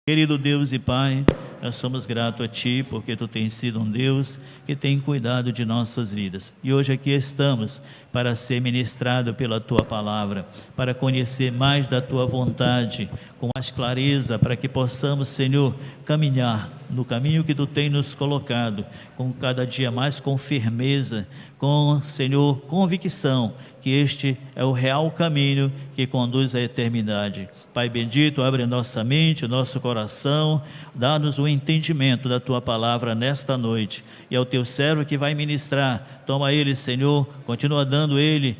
Querido Deus e Pai, nós somos gratos a Ti, porque Tu tens sido um Deus que tem cuidado de nossas vidas. E hoje aqui estamos para ser ministrado pela Tua Palavra, para conhecer mais da Tua vontade, com mais clareza, para que possamos, Senhor, caminhar no caminho que Tu tens nos colocado, com cada dia mais com firmeza, com, Senhor, convicção, que este é o real caminho que conduz à eternidade. Pai bendito, abre a nossa mente, o nosso coração, dá-nos o entendimento da Tua Palavra nesta noite. E ao Teu servo que vai ministrar, toma ele, Senhor, continua dando ele,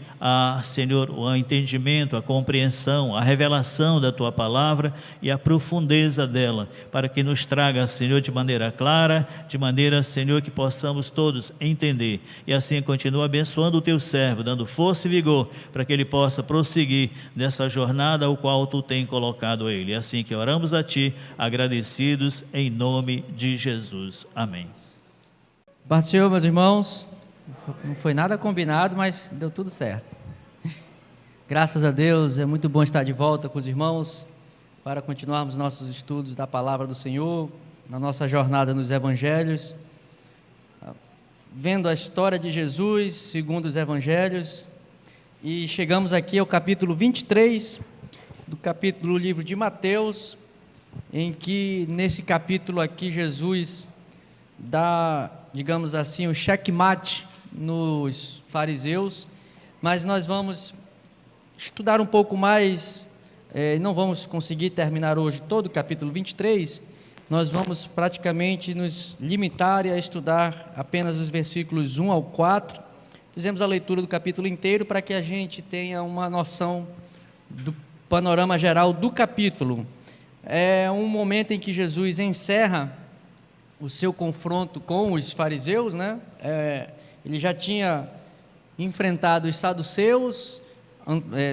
Senhor, o entendimento, a compreensão, a revelação da Tua Palavra e a profundeza dela, para que nos traga, Senhor, de maneira clara, de maneira, Senhor, que possamos todos entender. E assim continua abençoando o Teu servo, dando força e vigor, para que ele possa prosseguir nessa jornada ao qual Tu tens colocado ele. É assim que oramos a Ti, agradecidos em nome de Jesus. Amém. Paz do Senhor, meus irmãos. Não foi nada combinado, mas deu tudo certo. Graças a Deus, é muito bom estar de volta com os irmãos para continuarmos nossos estudos da Palavra do Senhor, na nossa jornada nos Evangelhos, vendo a história de Jesus segundo os Evangelhos, e chegamos aqui ao capítulo 23 do livro de Mateus, em que nesse capítulo aqui Jesus dá, digamos assim, o checkmate nos fariseus, mas nós vamos estudar um pouco mais, não vamos conseguir terminar hoje todo o capítulo 23, nós vamos praticamente nos limitar a estudar apenas os versículos 1 ao 4, fizemos a leitura do capítulo inteiro para que a gente tenha uma noção do panorama geral do capítulo. É um momento em que Jesus encerra o seu confronto com os fariseus, né? Ele já tinha enfrentado os saduceus,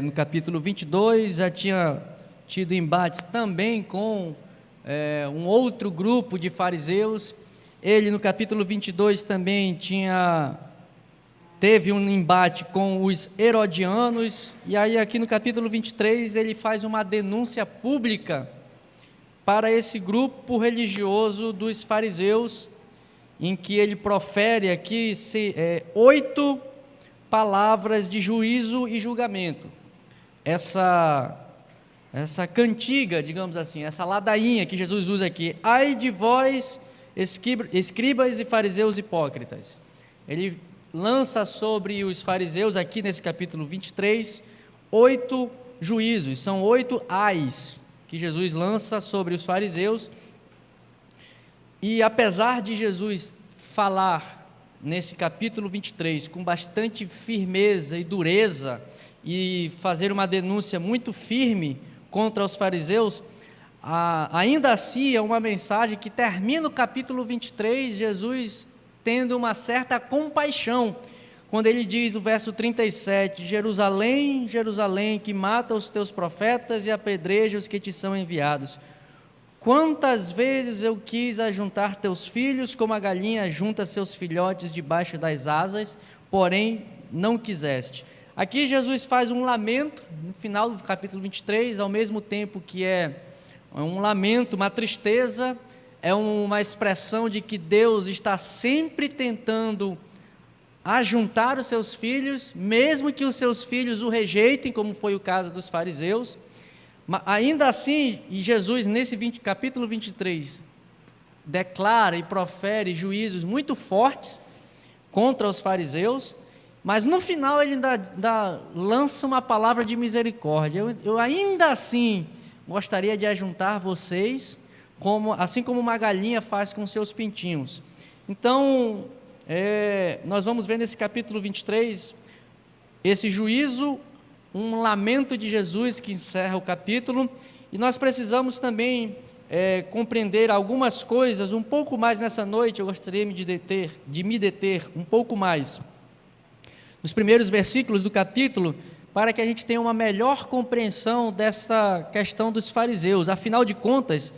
no capítulo 22, já tinha tido embates também com um outro grupo de fariseus. Ele no capítulo 22 também teve um embate com os herodianos, e aí aqui no capítulo 23 ele faz uma denúncia pública para esse grupo religioso dos fariseus, em que ele profere aqui 8 palavras de juízo e julgamento. Essa cantiga, digamos assim, essa ladainha que Jesus usa aqui: ai de vós, escribas e fariseus hipócritas. Ele lança sobre os fariseus, aqui nesse capítulo 23, 8 juízos, são 8 ais que Jesus lança sobre os fariseus. E apesar de Jesus falar nesse capítulo 23 com bastante firmeza e dureza, e fazer uma denúncia muito firme contra os fariseus, ainda assim é uma mensagem que termina o capítulo 23, Jesus tendo uma certa compaixão, quando ele diz no verso 37, Jerusalém, Jerusalém, que mata os teus profetas e apedreja os que te são enviados. Quantas vezes eu quis ajuntar teus filhos, como a galinha junta seus filhotes debaixo das asas, porém não quiseste. Aqui Jesus faz um lamento, no final do capítulo 23, ao mesmo tempo que é um lamento, uma tristeza, é uma expressão de que Deus está sempre tentando ajuntar os seus filhos, mesmo que os seus filhos o rejeitem, como foi o caso dos fariseus. Mas ainda assim, e Jesus nesse capítulo 23, declara e profere juízos muito fortes contra os fariseus, mas no final ele ainda lança uma palavra de misericórdia. Eu ainda assim gostaria de ajuntar vocês, assim como uma galinha faz com seus pintinhos. Então, nós vamos ver nesse capítulo 23, esse juízo, um lamento de Jesus que encerra o capítulo, e nós precisamos também compreender algumas coisas um pouco mais nessa noite. Eu gostaria de me deter um pouco mais nos primeiros versículos do capítulo, para que a gente tenha uma melhor compreensão dessa questão dos fariseus. Afinal de contas,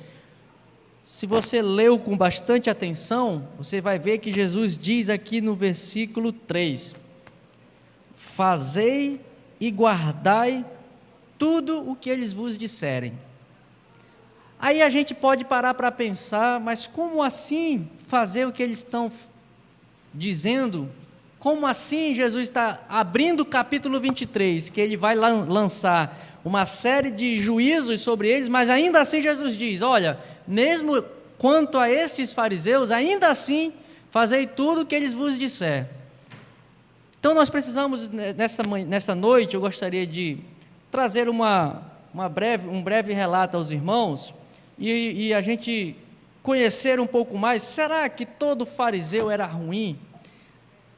se você leu com bastante atenção, você vai ver que Jesus diz aqui no versículo 3, fazei e guardai tudo o que eles vos disserem. Aí a gente pode parar para pensar, mas como assim fazer o que eles estão dizendo? Como assim Jesus está abrindo o capítulo 23, que ele vai lançar uma série de juízos sobre eles, mas ainda assim Jesus diz, olha, mesmo quanto a esses fariseus, ainda assim fazei tudo o que eles vos disser. Então nós precisamos, nessa noite, eu gostaria de trazer um breve relato aos irmãos, e a gente conhecer um pouco mais. Será que todo fariseu era ruim?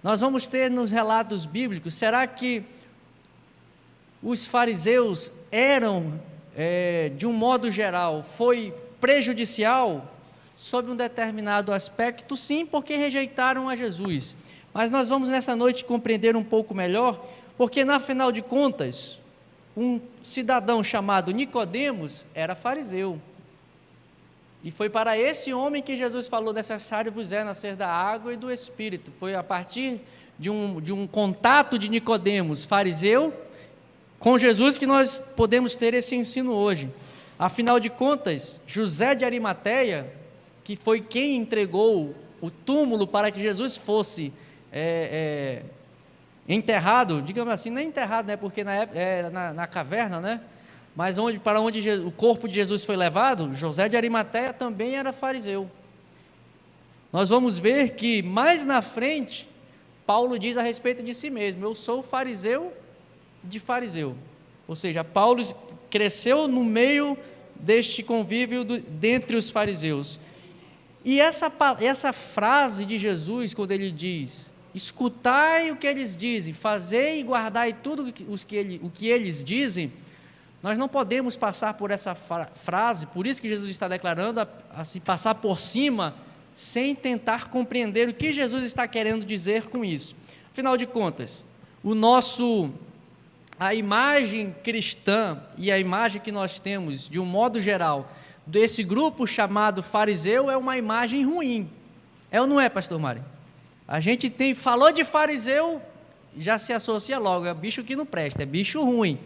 Nós vamos ter nos relatos bíblicos, será que os fariseus eram, de um modo geral, foi prejudicial sob um determinado aspecto? Sim, porque rejeitaram a Jesus. Mas nós vamos nessa noite compreender um pouco melhor, porque na final de contas, um cidadão chamado Nicodemos era fariseu. E foi para esse homem que Jesus falou, necessário vos é nascer da água e do Espírito. Foi a partir de um contato de Nicodemos, fariseu, com Jesus, que nós podemos ter esse ensino hoje. Afinal de contas, José de Arimateia, que foi quem entregou o túmulo para que Jesus fosse enterrado, digamos assim, não é enterrado, né, porque na época era na caverna, né? Mas para onde o corpo de Jesus foi levado, José de Arimateia também era fariseu. Nós vamos ver que mais na frente, Paulo diz a respeito de si mesmo, eu sou fariseu de fariseu. Ou seja, Paulo cresceu no meio deste convívio dentre os fariseus. E essa frase de Jesus, quando ele diz, escutai o que eles dizem, fazei e guardai tudo o que eles dizem, nós não podemos passar por essa frase, por isso que Jesus está declarando, a se passar por cima, sem tentar compreender o que Jesus está querendo dizer com isso. Afinal de contas, a imagem cristã e a imagem que nós temos, de um modo geral, desse grupo chamado fariseu, é uma imagem ruim. É ou não é, pastor Mário? A gente falou de fariseu, já se associa logo, é bicho que não presta, é bicho ruim.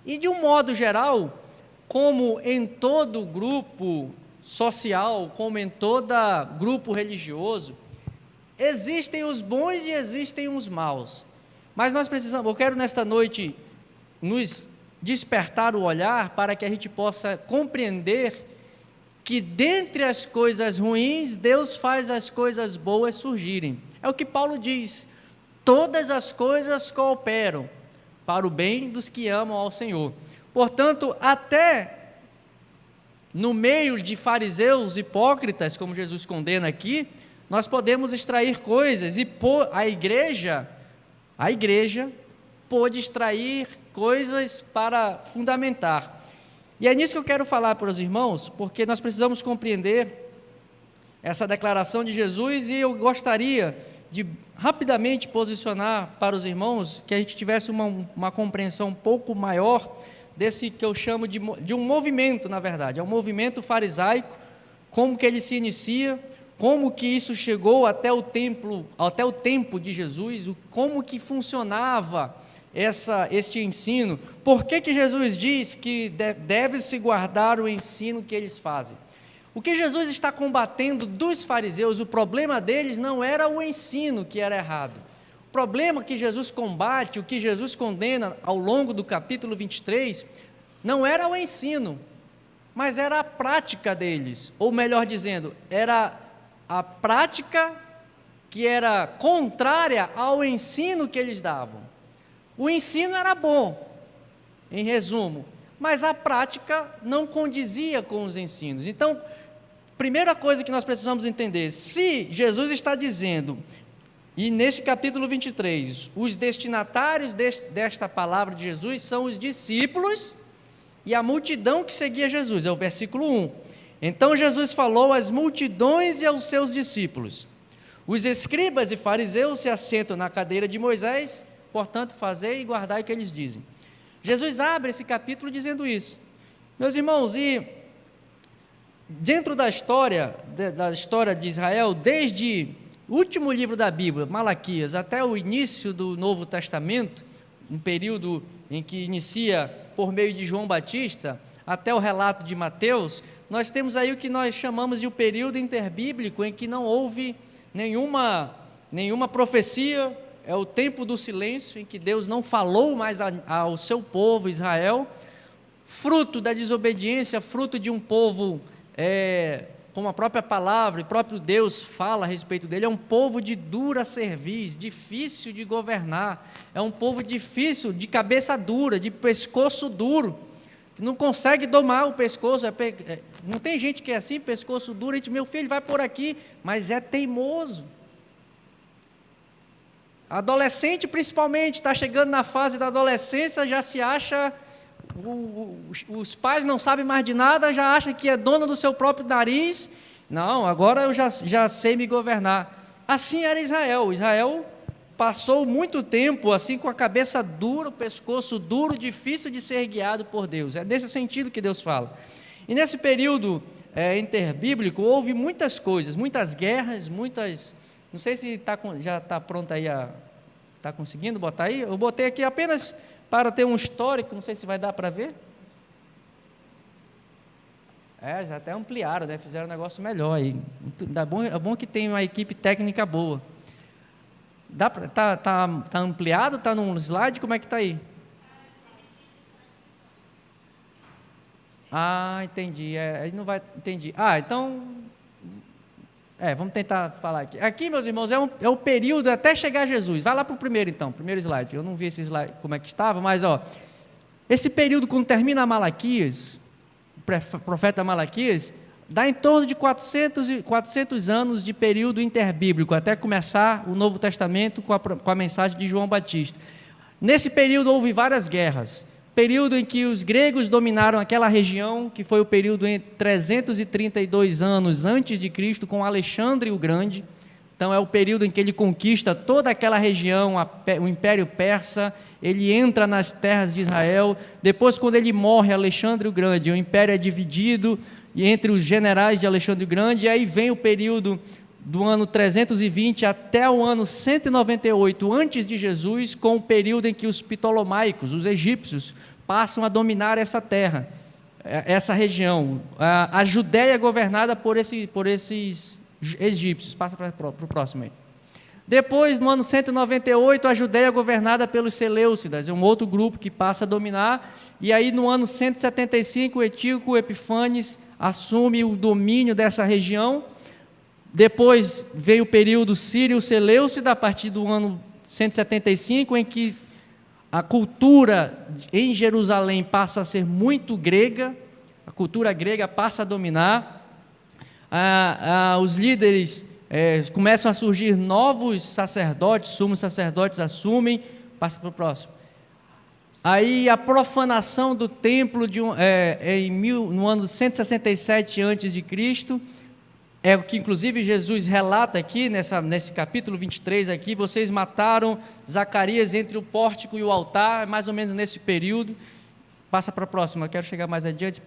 E de um modo geral, como em todo grupo social, como em todo grupo religioso, existem os bons e existem os maus. Mas eu quero nesta noite nos despertar o olhar para que a gente possa compreender que dentre as coisas ruins, Deus faz as coisas boas surgirem. É o que Paulo diz, todas as coisas cooperam para o bem dos que amam ao Senhor. Portanto, até no meio de fariseus hipócritas, como Jesus condena aqui, nós podemos extrair coisas, e a igreja pôde extrair coisas para fundamentar. E é nisso que eu quero falar para os irmãos, porque nós precisamos compreender essa declaração de Jesus, e eu gostaria de rapidamente posicionar para os irmãos, que a gente tivesse uma compreensão um pouco maior desse que eu chamo de um movimento, na verdade, é um movimento farisaico, como que ele se inicia, como que isso chegou até o tempo de Jesus, como que funcionava este ensino, por que Jesus diz que deve-se guardar o ensino que eles fazem. O que Jesus está combatendo dos fariseus, o problema deles não era o ensino que era errado. O problema que Jesus combate, o que Jesus condena ao longo do capítulo 23, não era o ensino, mas era a prática deles, ou melhor dizendo, era a prática que era contrária ao ensino que eles davam. O ensino era bom, em resumo, mas a prática não condizia com os ensinos. Então, primeira coisa que nós precisamos entender, se Jesus está dizendo, e neste capítulo 23, os destinatários desta palavra de Jesus são os discípulos e a multidão que seguia Jesus, é o versículo 1. Então Jesus falou às multidões e aos seus discípulos, os escribas e fariseus se assentam na cadeira de Moisés, portanto fazei e guardai o que eles dizem. Jesus abre esse capítulo dizendo isso. Meus irmãos, e dentro da história de Israel, desde o último livro da Bíblia, Malaquias, até o início do Novo Testamento, um período em que inicia por meio de João Batista, até o relato de Mateus, nós temos aí o que nós chamamos de o período interbíblico, em que não houve nenhuma profecia, é o tempo do silêncio, em que Deus não falou mais ao seu povo Israel, fruto da desobediência, fruto de um povo, como a própria palavra e próprio Deus fala a respeito dele, é um povo de dura cerviz, difícil de governar, é um povo difícil, de cabeça dura, de pescoço duro, que não consegue domar o pescoço, não tem gente que é assim, pescoço duro, a gente, meu filho vai por aqui, mas é teimoso. Adolescente principalmente, está chegando na fase da adolescência, já se acha, os pais não sabem mais de nada, já acha que é dono do seu próprio nariz, não, agora eu já sei me governar. Assim era Israel passou muito tempo assim com a cabeça dura, o pescoço duro, difícil de ser guiado por Deus, é nesse sentido que Deus fala. E nesse período interbíblico houve muitas coisas, muitas guerras, não sei se já está pronto aí, está conseguindo botar aí? Eu botei aqui apenas para ter um histórico, não sei se vai dar para ver. Já até ampliaram, né? Fizeram um negócio melhor aí. É bom que tem uma equipe técnica boa. Tá ampliado? Está num slide? Como é que está aí? Entendi. Aí não vai. Entendi. Então. Vamos tentar falar aqui. Aqui, meus irmãos, é o período até chegar Jesus. Vai lá para o primeiro slide. Eu não vi esse slide como é que estava, mas esse período, quando termina Malaquias, o profeta Malaquias, dá em torno de 400 anos de período interbíblico, até começar o Novo Testamento com a mensagem de João Batista. Nesse período houve várias guerras. Período em que os gregos dominaram aquela região, que foi o período entre 332 anos antes de Cristo, com Alexandre o Grande. Então é o período em que ele conquista toda aquela região, o Império Persa, ele entra nas terras de Israel. Depois, quando ele morre, Alexandre o Grande, o império é dividido entre os generais de Alexandre o Grande, e aí vem o período do ano 320 até o ano 198 antes de Jesus, com o período em que os ptolomaicos, os egípcios, passam a dominar essa terra, essa região. A Judéia é governada por esses egípcios. Passa para o próximo aí. Depois, no ano 198, a Judéia é governada pelos Seleucidas, é um outro grupo que passa a dominar, e aí no ano 175, o Etíoco Epifanes assume o domínio dessa região. Depois veio o período Sírio-Seleucida, a partir do ano 175, em que a cultura em Jerusalém passa a ser muito grega, a cultura grega passa a dominar, os líderes começam a surgir novos sacerdotes, sumos sacerdotes assumem, passa para o próximo. Aí a profanação do templo no ano 167 a.C., é o que inclusive Jesus relata aqui, nesse capítulo 23 aqui, vocês mataram Zacarias entre o pórtico e o altar, mais ou menos nesse período. Passa para a próxima, eu quero chegar mais adiante,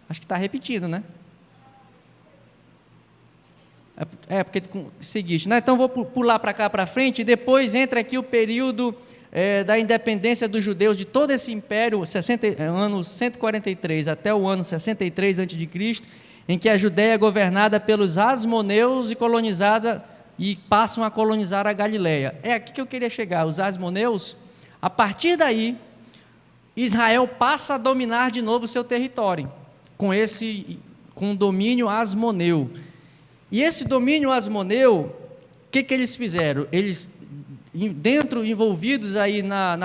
acho que está repetindo, né? Porque seguinte, né? Então vou pular para cá para frente, e depois entra aqui o período da independência dos judeus de todo esse império, ano 143 até o ano 63 a.C., em que a Judéia é governada pelos asmoneus e passam a colonizar a Galileia. É aqui que eu queria chegar, os asmoneus. A partir daí, Israel passa a dominar de novo o seu território, com o domínio asmoneu. E esse domínio asmoneu, o que eles fizeram? Eles, envolvidos aí na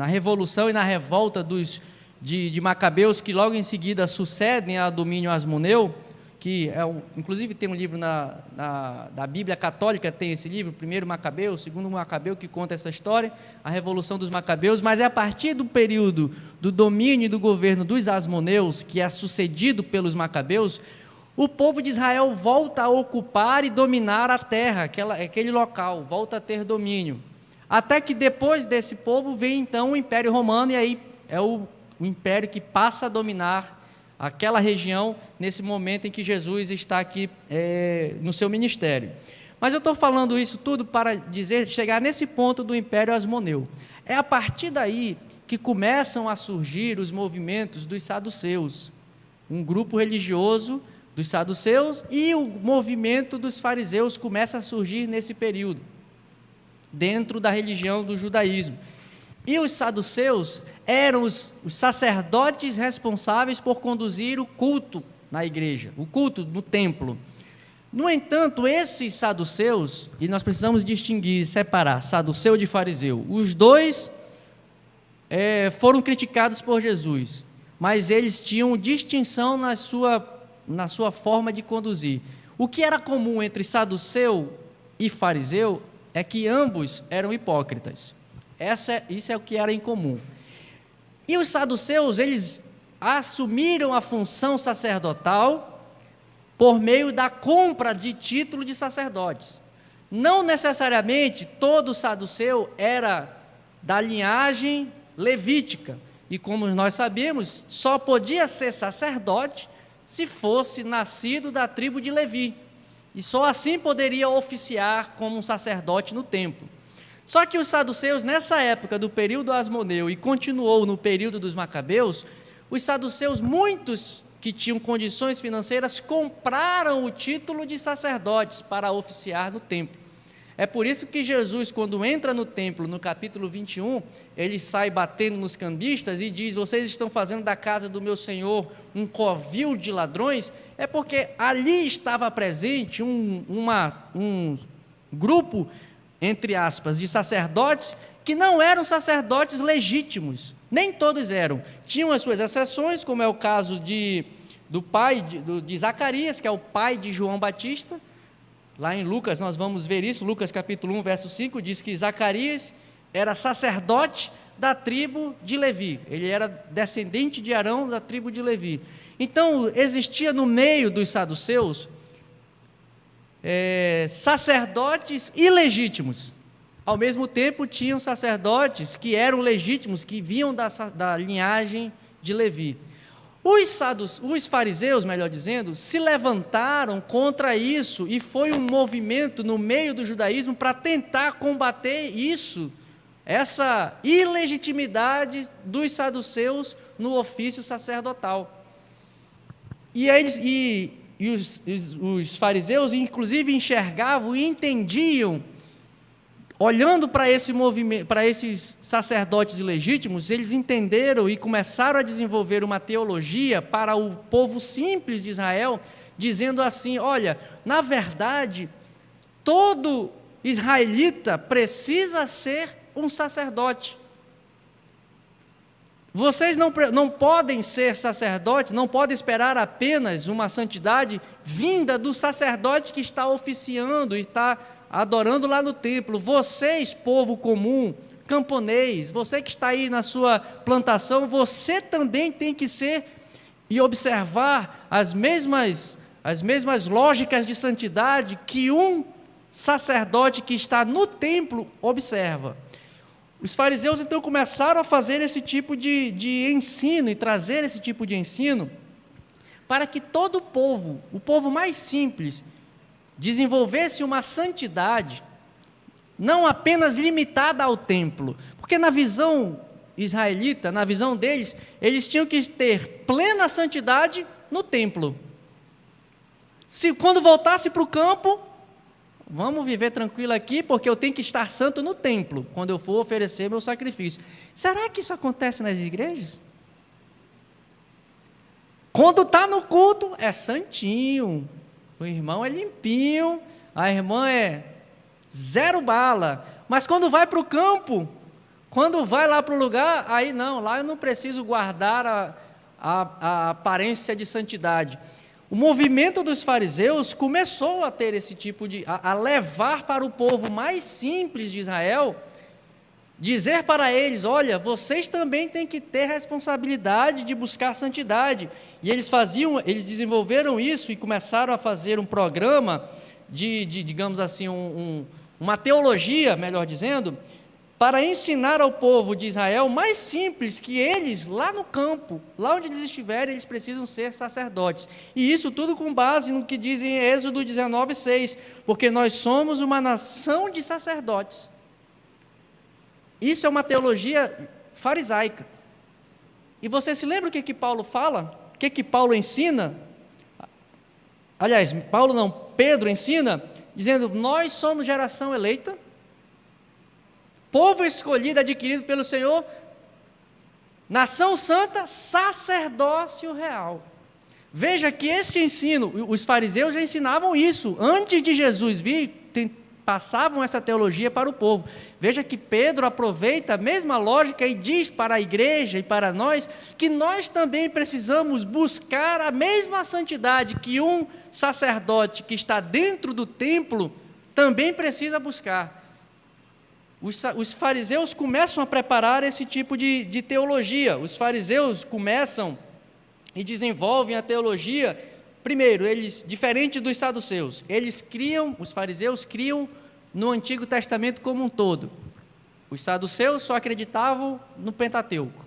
revolução e na revolta de Macabeus, que logo em seguida sucedem a domínio asmoneu, que inclusive tem um livro da Bíblia Católica, tem esse livro, primeiro Macabeu, segundo Macabeu, que conta essa história, a revolução dos Macabeus, mas é a partir do período do domínio e do governo dos asmoneus, que é sucedido pelos Macabeus, o povo de Israel volta a ocupar e dominar a terra, aquele local, volta a ter domínio, até que depois desse povo vem então o Império Romano, e aí é o império que passa a dominar aquela região nesse momento em que Jesus está aqui no seu ministério. Mas eu estou falando isso tudo para chegar nesse ponto do Império Asmoneu. É a partir daí que começam a surgir os movimentos dos saduceus, um grupo religioso dos saduceus, e o movimento dos fariseus começa a surgir nesse período, dentro da religião do judaísmo. E os saduceus eram os sacerdotes responsáveis por conduzir o culto na igreja, o culto no templo. No entanto, esses saduceus, e nós precisamos distinguir, separar saduceu de fariseu, os dois foram criticados por Jesus, mas eles tinham distinção na sua forma de conduzir. O que era comum entre saduceu e fariseu é que ambos eram hipócritas. Isso é o que era em comum. E os saduceus, eles assumiram a função sacerdotal por meio da compra de título de sacerdotes. Não necessariamente todo saduceu era da linhagem levítica, e como nós sabemos, só podia ser sacerdote se fosse nascido da tribo de Levi, e só assim poderia oficiar como um sacerdote no templo. Só que os saduceus, nessa época do período asmoneu, e continuou no período dos macabeus, os saduceus, muitos que tinham condições financeiras, compraram o título de sacerdotes para oficiar no templo. É por isso que Jesus, quando entra no templo, no capítulo 21, ele sai batendo nos cambistas e diz: vocês estão fazendo da casa do meu Senhor um covil de ladrões. É porque ali estava presente um grupo, entre aspas, de sacerdotes que não eram sacerdotes legítimos, nem todos eram. Tinham as suas exceções, como é o caso de Zacarias, que é o pai de João Batista. Lá em Lucas nós vamos ver isso, Lucas capítulo 1, verso 5, diz que Zacarias era sacerdote da tribo de Levi, ele era descendente de Arão, da tribo de Levi. Então, existia no meio dos saduceus sacerdotes ilegítimos. Ao mesmo tempo, tinham sacerdotes que eram legítimos, que vinham da linhagem de Levi. Os fariseus, melhor dizendo, se levantaram contra isso, e foi um movimento no meio do judaísmo para tentar combater isso, essa ilegitimidade dos saduceus no ofício sacerdotal. Os fariseus, inclusive, enxergavam e entendiam, olhando para esse movimento, para esses sacerdotes ilegítimos, eles entenderam e começaram a desenvolver uma teologia para o povo simples de Israel, dizendo assim: olha, na verdade, todo israelita precisa ser um sacerdote. Vocês não podem ser sacerdotes, não podem esperar apenas uma santidade vinda do sacerdote que está oficiando e está adorando lá no templo. Vocês, povo comum, camponês, você que está aí na sua plantação, você também tem que ser e observar as mesmas lógicas de santidade que um sacerdote que está no templo observa. Os fariseus então começaram a fazer esse tipo de ensino e trazer esse tipo de ensino para que todo o povo mais simples, desenvolvesse uma santidade não apenas limitada ao templo, porque na visão israelita, na visão deles, eles tinham que ter plena santidade no templo. Se quando voltasse para o campo, vamos viver tranquilo aqui, porque eu tenho que estar santo no templo, quando eu for oferecer meu sacrifício. Será que isso acontece nas igrejas? Quando está no culto, é santinho, o irmão é limpinho, a irmã é zero bala, mas quando vai para o campo, quando vai lá para o lugar, aí não, lá eu não preciso guardar a aparência de santidade. O movimento dos fariseus começou a ter esse tipo a levar para o povo mais simples de Israel, dizer para eles: olha, vocês também têm que ter responsabilidade de buscar santidade. E eles desenvolveram isso e começaram a fazer um programa digamos assim, uma teologia, melhor dizendo, para ensinar ao povo de Israel mais simples que eles, lá no campo, lá onde eles estiverem, eles precisam ser sacerdotes. E isso tudo com base no que diz em Êxodo 19:6, porque nós somos uma nação de sacerdotes. Isso é uma teologia farisaica. E você se lembra o que Paulo fala? O que Paulo ensina? Aliás, Pedro ensina, dizendo: nós somos geração eleita, povo escolhido, adquirido pelo Senhor, nação santa, sacerdócio real. Veja que esse ensino, os fariseus já ensinavam isso, antes de Jesus vir, passavam essa teologia para o povo. Veja que Pedro aproveita a mesma lógica e diz para a igreja e para nós, que nós também precisamos buscar a mesma santidade que um sacerdote que está dentro do templo também precisa buscar. Os fariseus começam a preparar esse tipo de teologia. Os fariseus começam e desenvolvem a teologia. Primeiro, eles, diferente dos saduceus, os fariseus criam no Antigo Testamento como um todo. Os saduceus só acreditavam no Pentateuco.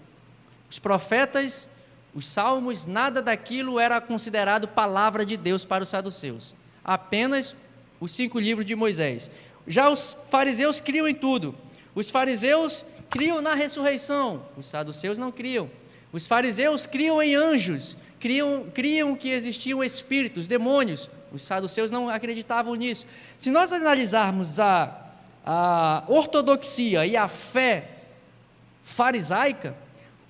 Os profetas, os salmos, nada daquilo era considerado palavra de Deus para os saduceus. Apenas os 5 livros de Moisés. Já os fariseus criam em tudo. Os fariseus criam na ressurreição, os saduceus não criam. Os fariseus criam em anjos, criam que existiam espíritos, demônios. Os saduceus não acreditavam nisso. Se nós analisarmos a ortodoxia e a fé farisaica,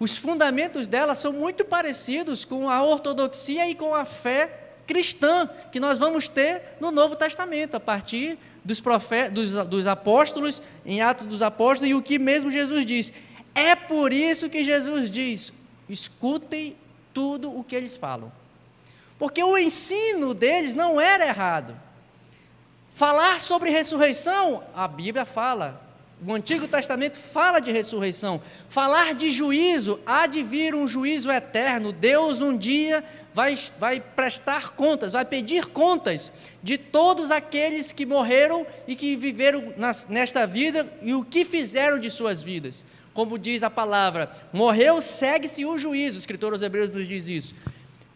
os fundamentos dela são muito parecidos com a ortodoxia e com a fé cristã que nós vamos ter no Novo Testamento, a partir dos apóstolos, em Atos dos Apóstolos, e o que mesmo Jesus diz. É por isso que Jesus diz: escutem tudo o que eles falam, porque o ensino deles não era errado. Falar sobre ressurreição, a Bíblia fala, o Antigo Testamento fala de ressurreição. Falar de juízo, há de vir um juízo eterno. Deus um dia vai prestar contas, vai pedir contas de todos aqueles que morreram e que viveram nesta vida e o que fizeram de suas vidas. Como diz a palavra, morreu, segue-se o juízo. O escritor aos Hebreus nos diz isso.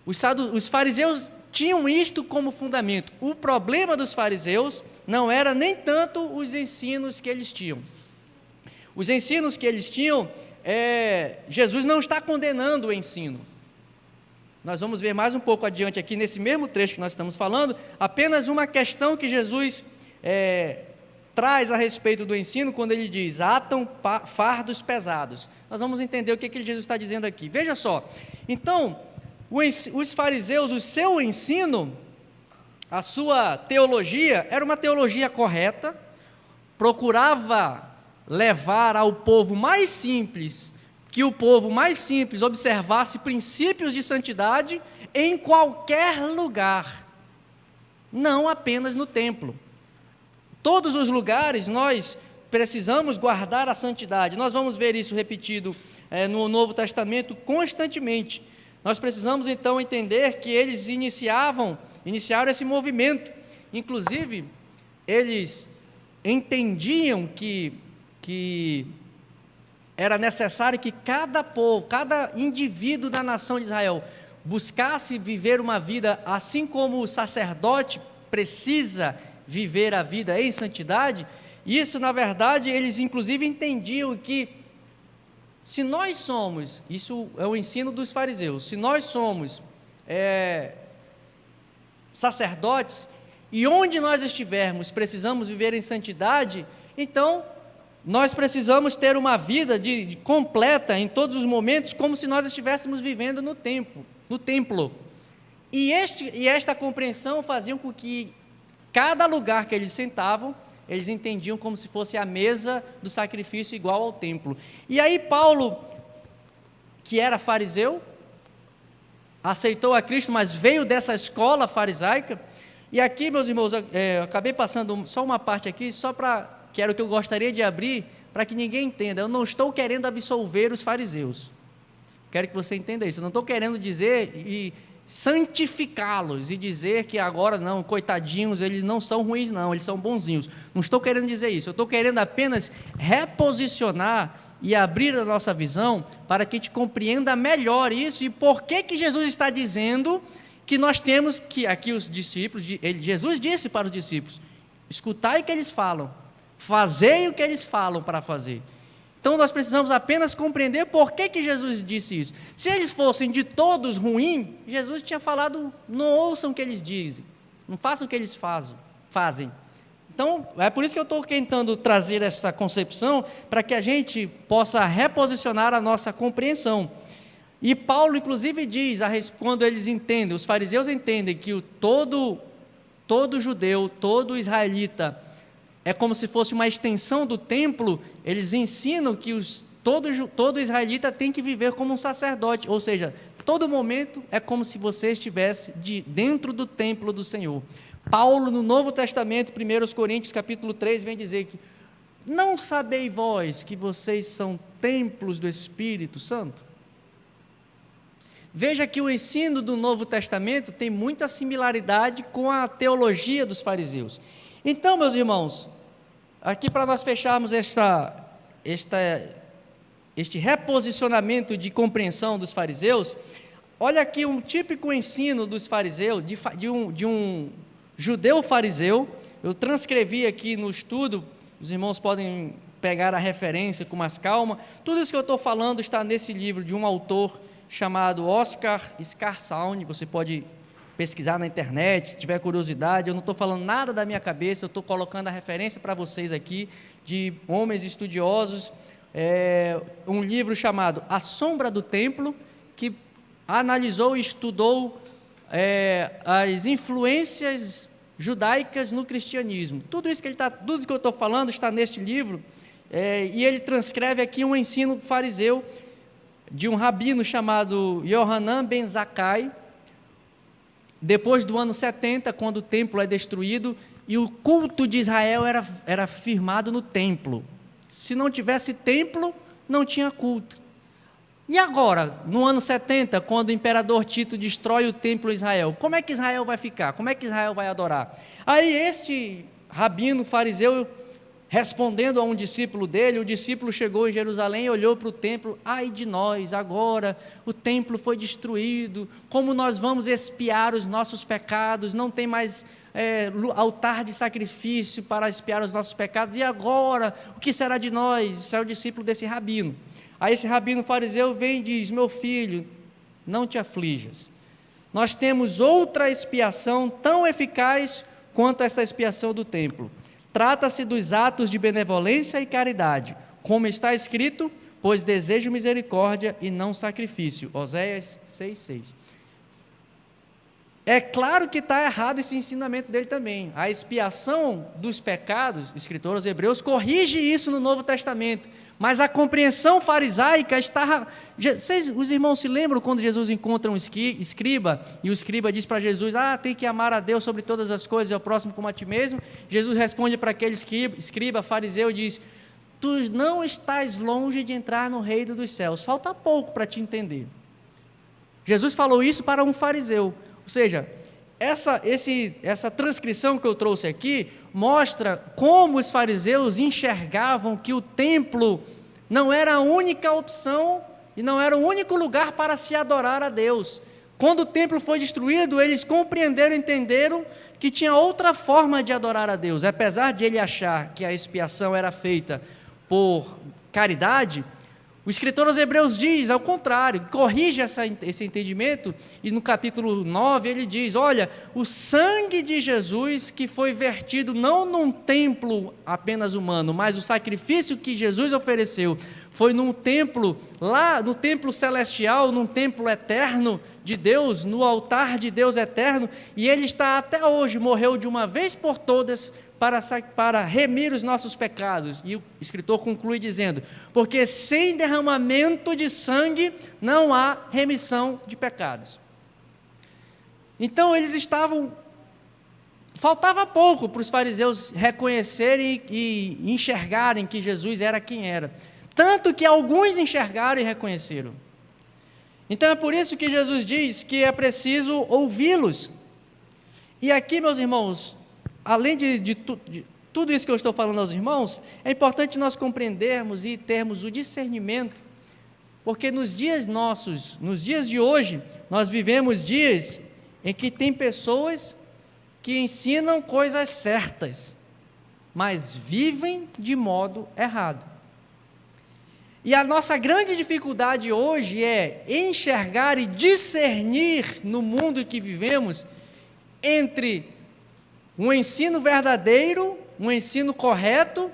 Os fariseus tinham isto como fundamento. O problema dos fariseus não era nem tanto os ensinos que eles tinham. Os ensinos que eles tinham, Jesus não está condenando o ensino. Nós vamos ver mais um pouco adiante aqui, nesse mesmo trecho que nós estamos falando, apenas uma questão que Jesus traz a respeito do ensino, quando ele diz: atam fardos pesados. Nós vamos entender o que Jesus está dizendo aqui. Veja só, então, os fariseus, o seu ensino, a sua teologia, era uma teologia correta, procurava levar ao povo mais simples, que o povo mais simples observasse princípios de santidade em qualquer lugar, não apenas no templo. Todos os lugares nós precisamos guardar a santidade. Nós vamos ver isso repetido no Novo Testamento constantemente. Nós precisamos então entender que eles iniciaram esse movimento. Inclusive, eles entendiam que era necessário que cada povo, cada indivíduo da nação de Israel buscasse viver uma vida assim como o sacerdote precisa viver a vida em santidade. Isso, na verdade, eles inclusive entendiam que se nós somos, isso é o ensino dos fariseus, se nós somos sacerdotes, e onde nós estivermos precisamos viver em santidade, então nós precisamos ter uma vida completa em todos os momentos, como se nós estivéssemos vivendo no templo. E esta compreensão fazia com que cada lugar que eles sentavam, eles entendiam como se fosse a mesa do sacrifício igual ao templo. E aí Paulo, que era fariseu, aceitou a Cristo, mas veio dessa escola farisaica. E aqui, meus irmãos, eu acabei passando só uma parte aqui, que era o que eu gostaria de abrir, para que ninguém entenda. Eu não estou querendo absolver os fariseus. Quero que você entenda isso. Eu não estou querendo dizer e santificá-los e dizer que agora não, coitadinhos, eles não são ruins não, eles são bonzinhos. Não estou querendo dizer isso. Eu estou querendo apenas reposicionar e abrir a nossa visão para que a gente compreenda melhor isso e por que Jesus está dizendo que nós temos que, aqui os discípulos, Jesus disse para os discípulos: escutai o que eles falam, fazei o que eles falam para fazer. Então nós precisamos apenas compreender por que Jesus disse isso. Se eles fossem de todos ruins, Jesus tinha falado, não ouçam o que eles dizem, não façam o que eles fazem. Então, é por isso que eu estou tentando trazer essa concepção, para que a gente possa reposicionar a nossa compreensão. E Paulo, inclusive, diz, quando eles entendem, os fariseus entendem que todo judeu, todo israelita, é como se fosse uma extensão do templo, eles ensinam que todo israelita tem que viver como um sacerdote, ou seja, todo momento é como se você estivesse dentro do templo do Senhor. Paulo, no Novo Testamento, 1 Coríntios capítulo 3, vem dizer que não sabeis vós que vocês são templos do Espírito Santo? Veja que o ensino do Novo Testamento tem muita similaridade com a teologia dos fariseus. Então, meus irmãos, aqui para nós fecharmos este reposicionamento de compreensão dos fariseus, olha aqui um típico ensino dos fariseus, de um judeu fariseu. Eu transcrevi aqui no estudo, os irmãos podem pegar a referência com mais calma. Tudo isso que eu estou falando está nesse livro de um autor chamado Oscar Scarsaune. Você pode pesquisar na internet, se tiver curiosidade. Eu não estou falando nada da minha cabeça, eu estou colocando a referência para vocês aqui, de homens estudiosos. Um livro chamado A Sombra do Templo, que analisou e estudou as influências judaicas no cristianismo. Tudo isso que eu estou falando está neste livro, e ele transcreve aqui um ensino fariseu de um rabino chamado Yohanan Ben Zakkai, depois do ano 70, quando o templo é destruído, e o culto de Israel era firmado no templo. Se não tivesse templo, não tinha culto. E agora, no ano 70, quando o imperador Tito destrói o templo de Israel, como é que Israel vai ficar? Como é que Israel vai adorar? Aí este rabino fariseu, respondendo a um discípulo dele, o discípulo chegou em Jerusalém e olhou para o templo: ai de nós, agora o templo foi destruído, como nós vamos expiar os nossos pecados? Não tem mais altar de sacrifício para expiar os nossos pecados, e agora, o que será de nós? Isso é o discípulo desse rabino. Aí esse rabino fariseu vem e diz: meu filho, não te aflijas, nós temos outra expiação tão eficaz quanto esta expiação do templo. Trata-se dos atos de benevolência e caridade, como está escrito: pois desejo misericórdia e não sacrifício. Oséias 6,6. É claro que está errado esse ensinamento dele também. A expiação dos pecados, escritor aos Hebreus corrige isso no Novo Testamento, mas a compreensão farisaica está... Os irmãos se lembram quando Jesus encontra um escriba, e o escriba diz para Jesus: tem que amar a Deus sobre todas as coisas e ao próximo como a ti mesmo? Jesus responde para aquele escriba fariseu e diz: tu não estás longe de entrar no reino dos céus, falta pouco para te entender. Jesus falou isso para um fariseu. Ou seja, essa transcrição que eu trouxe aqui mostra como os fariseus enxergavam que o templo não era a única opção e não era o único lugar para se adorar a Deus. Quando o templo foi destruído, eles compreenderam, entenderam que tinha outra forma de adorar a Deus. Apesar de ele achar que a expiação era feita por caridade, o escritor aos Hebreus diz ao contrário, corrige esse entendimento, e no capítulo 9 ele diz: olha, o sangue de Jesus que foi vertido não num templo apenas humano, mas o sacrifício que Jesus ofereceu foi num templo, lá no templo celestial, num templo eterno de Deus, no altar de Deus eterno, e ele está até hoje, morreu de uma vez por todas para remir os nossos pecados. E o escritor conclui dizendo: porque sem derramamento de sangue não há remissão de pecados. Então faltava pouco para os fariseus reconhecerem e enxergarem que Jesus era quem era, tanto que alguns enxergaram e reconheceram. Então é por isso que Jesus diz que é preciso ouvi-los. E aqui, meus irmãos, além de tudo isso que eu estou falando aos irmãos, é importante nós compreendermos e termos o discernimento, porque nos dias de hoje, nós vivemos dias em que tem pessoas que ensinam coisas certas, mas vivem de modo errado. E a nossa grande dificuldade hoje é enxergar e discernir no mundo que vivemos entre um ensino verdadeiro, um ensino correto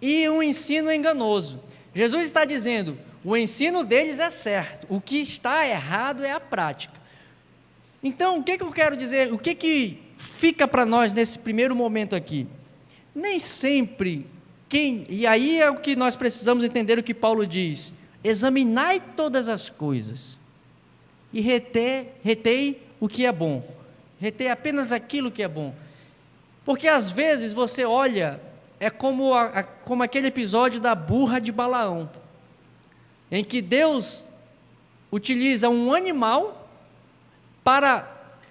e um ensino enganoso. Jesus está dizendo, o ensino deles é certo, o que está errado é a prática. Então, o que eu quero dizer, o que fica para nós nesse primeiro momento aqui? Nem sempre e aí é o que nós precisamos entender o que Paulo diz, examinai todas as coisas e retei o que é bom, retei apenas aquilo que é bom, porque às vezes você olha, é como aquele episódio da burra de Balaão, em que Deus utiliza um animal para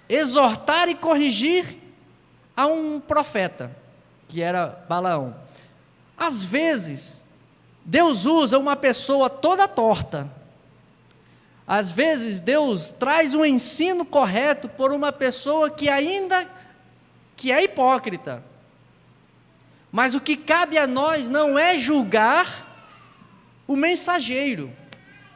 exortar e corrigir a um profeta, que era Balaão. Às vezes, Deus usa uma pessoa toda torta. Às vezes, Deus traz um ensino correto por uma pessoa que é hipócrita. Mas o que cabe a nós não é julgar o mensageiro,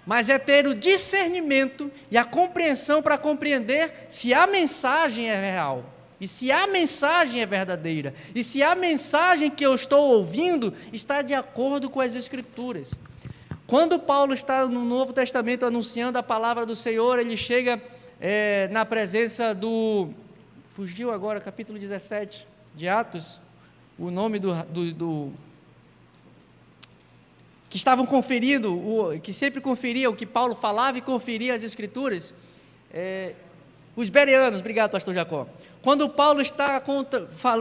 mas é ter o discernimento e a compreensão para compreender se a mensagem é real. E se a mensagem é verdadeira, e se a mensagem que eu estou ouvindo está de acordo com as Escrituras. Quando Paulo está no Novo Testamento anunciando a palavra do Senhor, ele chega na presença fugiu agora, capítulo 17 de Atos, o nome que estavam conferindo, que sempre conferia o que Paulo falava e conferia as Escrituras, os bereanos, obrigado pastor Jacó. Quando Paulo está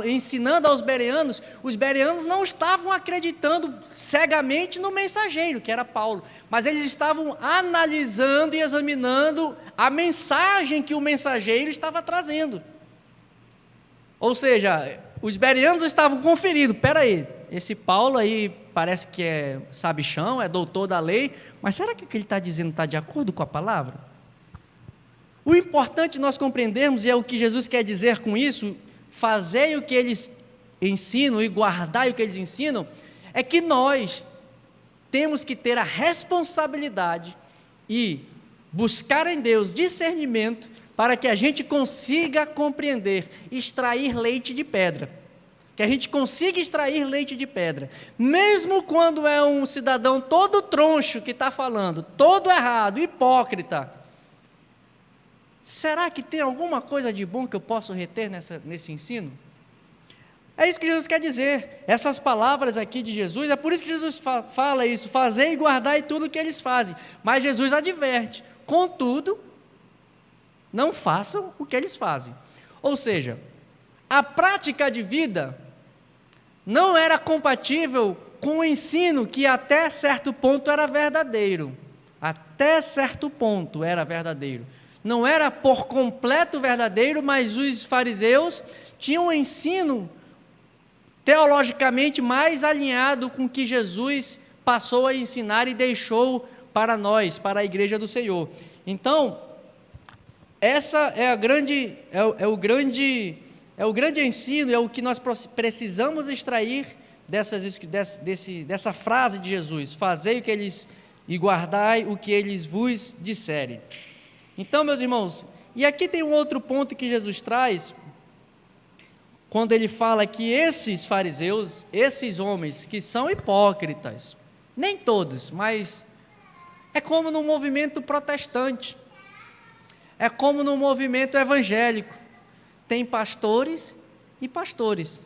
ensinando aos bereanos, os bereanos não estavam acreditando cegamente no mensageiro, que era Paulo, mas eles estavam analisando e examinando a mensagem que o mensageiro estava trazendo. Ou seja, os bereanos estavam conferindo, peraí, esse Paulo aí parece que é sabichão, é doutor da lei, mas será que o que ele está dizendo está de acordo com a palavra? O importante nós compreendermos, e é o que Jesus quer dizer com isso, fazei o que eles ensinam e guardai o que eles ensinam, é que nós temos que ter a responsabilidade e buscar em Deus discernimento para que a gente consiga compreender, extrair leite de pedra, que a gente consiga extrair leite de pedra, mesmo quando é um cidadão todo troncho que está falando, todo errado, hipócrita. Será que tem alguma coisa de bom que eu posso reter nesse ensino? É isso que Jesus quer dizer, essas palavras aqui de Jesus, é por isso que Jesus fala isso, fazei e guardai tudo o que eles fazem, mas Jesus adverte, contudo, não façam o que eles fazem, ou seja, a prática de vida não era compatível com o ensino que até certo ponto era verdadeiro, não era por completo verdadeiro, mas os fariseus tinham um ensino teologicamente mais alinhado com o que Jesus passou a ensinar e deixou para nós, para a igreja do Senhor. Então, essa é o grande ensino, é o que nós precisamos extrair dessa frase de Jesus, fazei o que eles e guardai o que eles vos disserem. Então, meus irmãos, e aqui tem um outro ponto que Jesus traz, quando ele fala que esses fariseus, esses homens que são hipócritas, nem todos, mas é como no movimento protestante, é como no movimento evangélico, tem pastores e pastores,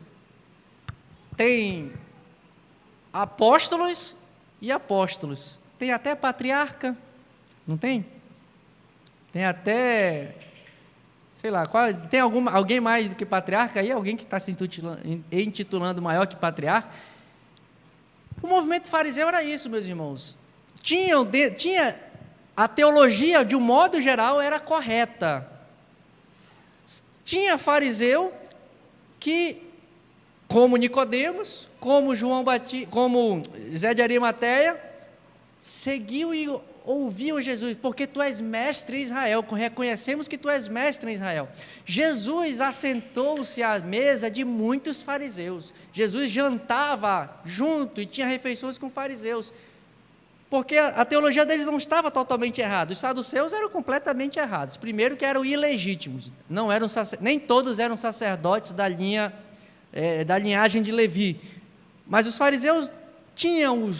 tem apóstolos e apóstolos, tem até patriarca, não tem? Tem até, sei lá, tem alguém mais do que patriarca aí? Alguém que está se intitulando maior que patriarca? O movimento fariseu era isso, meus irmãos. Tinha a teologia, de um modo geral, era correta. Tinha fariseu que, como Nicodemos, como João Batista, como Zé de Arimateia, seguiu e ouviam Jesus, porque tu és mestre em Israel, reconhecemos que tu és mestre em Israel. Jesus assentou-se à mesa de muitos fariseus, Jesus jantava junto e tinha refeições com fariseus, Porque a teologia deles não estava totalmente errada. Os saduceus eram completamente errados. Primeiro que eram ilegítimos, não eram nem todos eram sacerdotes da linhagem de Levi. Mas os fariseus tinham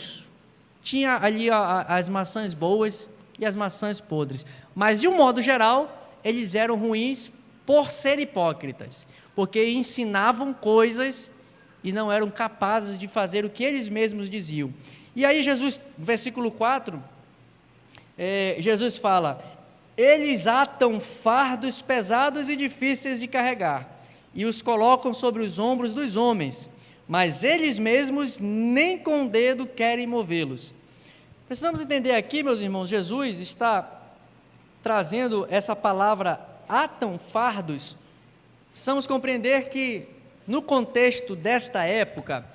ali as maçãs boas e as maçãs podres. Mas, de um modo geral, eles eram ruins por ser hipócritas, porque ensinavam coisas e não eram capazes de fazer o que eles mesmos diziam. E aí Jesus, versículo 4, Jesus fala: eles atam fardos pesados e difíceis de carregar, e os colocam sobre os ombros dos homens, mas eles mesmos nem com o dedo querem movê-los. Precisamos entender aqui, meus irmãos, Jesus está trazendo essa palavra atam fardos. Precisamos compreender que, no contexto desta época,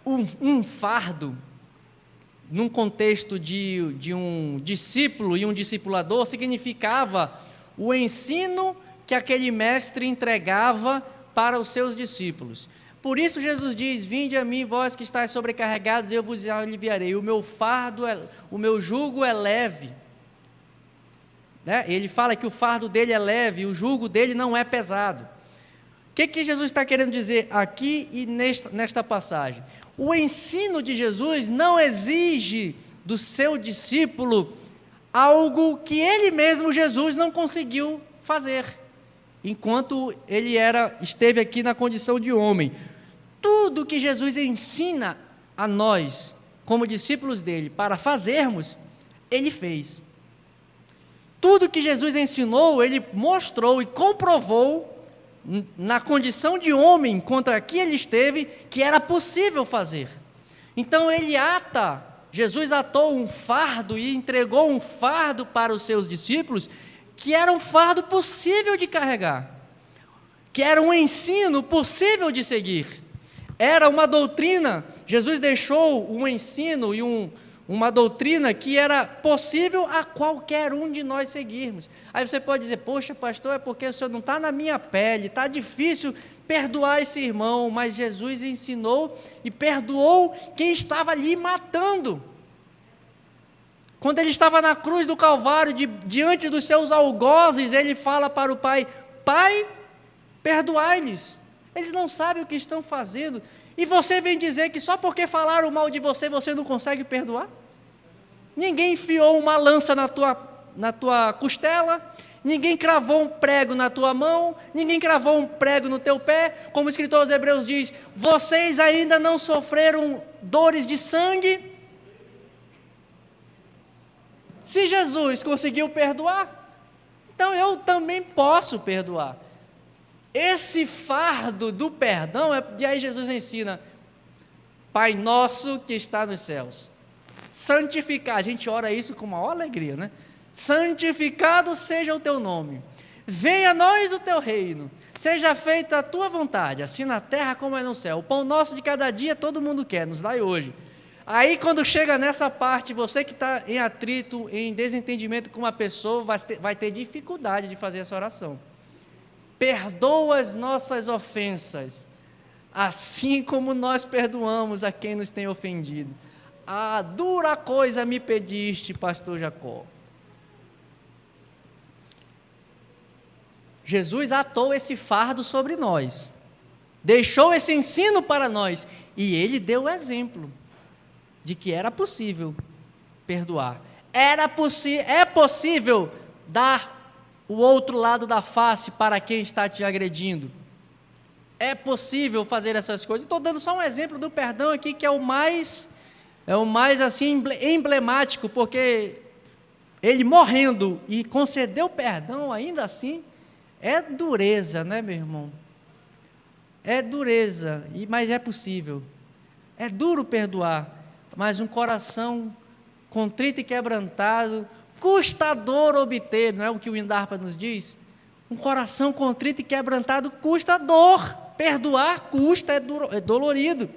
um fardo, num contexto de um discípulo e um discipulador, significava o ensino que aquele mestre entregava para os seus discípulos. Por isso Jesus diz: vinde a mim, vós que estáis sobrecarregados, eu vos aliviarei. O meu jugo é leve. Ele fala que o fardo dele é leve, o jugo dele não é pesado. O que Jesus está querendo dizer aqui e nesta passagem? O ensino de Jesus não exige do seu discípulo algo que ele mesmo, Jesus, não conseguiu fazer, enquanto ele esteve aqui na condição de homem. Tudo que Jesus ensina a nós, como discípulos dele, para fazermos, ele fez. Tudo que Jesus ensinou, ele mostrou e comprovou na condição de homem contra que ele esteve, que era possível fazer. Então Jesus atou um fardo e entregou um fardo para os seus discípulos, que era um fardo possível de carregar, que era um ensino possível de seguir, era uma doutrina. Jesus deixou um ensino e uma doutrina que era possível a qualquer um de nós seguirmos. Aí você pode dizer: poxa, pastor, é porque o senhor não está na minha pele, está difícil perdoar esse irmão. Mas Jesus ensinou e perdoou quem estava ali matando. Quando ele estava na cruz do Calvário, diante dos seus algozes, ele fala para o Pai: Pai, perdoai-lhes, eles não sabem o que estão fazendo. E você vem dizer que só porque falaram mal de você, você não consegue perdoar? Ninguém enfiou uma lança na tua costela, ninguém cravou um prego na tua mão, ninguém cravou um prego no teu pé. Como o escritor aos Hebreus diz: vocês ainda não sofreram dores de sangue? Se Jesus conseguiu perdoar, então eu também posso perdoar. Esse fardo do perdão, e aí Jesus ensina: Pai nosso que está nos céus, santificado, a gente ora isso com maior alegria, né? Santificado seja o teu nome, venha a nós o teu reino, seja feita a tua vontade, assim na terra como é no céu. O pão nosso de cada dia todo mundo quer, nos dai hoje. Aí quando chega nessa parte, você que está em atrito, em desentendimento com uma pessoa, vai ter dificuldade de fazer essa oração. Perdoa as nossas ofensas, assim como nós perdoamos a quem nos tem ofendido. Ah, dura coisa me pediste, pastor Jacó. Jesus atou esse fardo sobre nós, deixou esse ensino para nós, e ele deu o exemplo de que era possível perdoar. É possível dar o outro lado da face para quem está te agredindo. É possível fazer essas coisas. Estou dando só um exemplo do perdão aqui, que é o mais assim emblemático, porque ele morrendo e concedeu perdão ainda assim, é dureza, né, meu irmão? É dureza, mas é possível. É duro perdoar, mas um coração contrito e quebrantado, custa dor obter, não é o que o Indarpa nos diz? Um coração contrito e quebrantado custa dor, perdoar custa, é dolorido.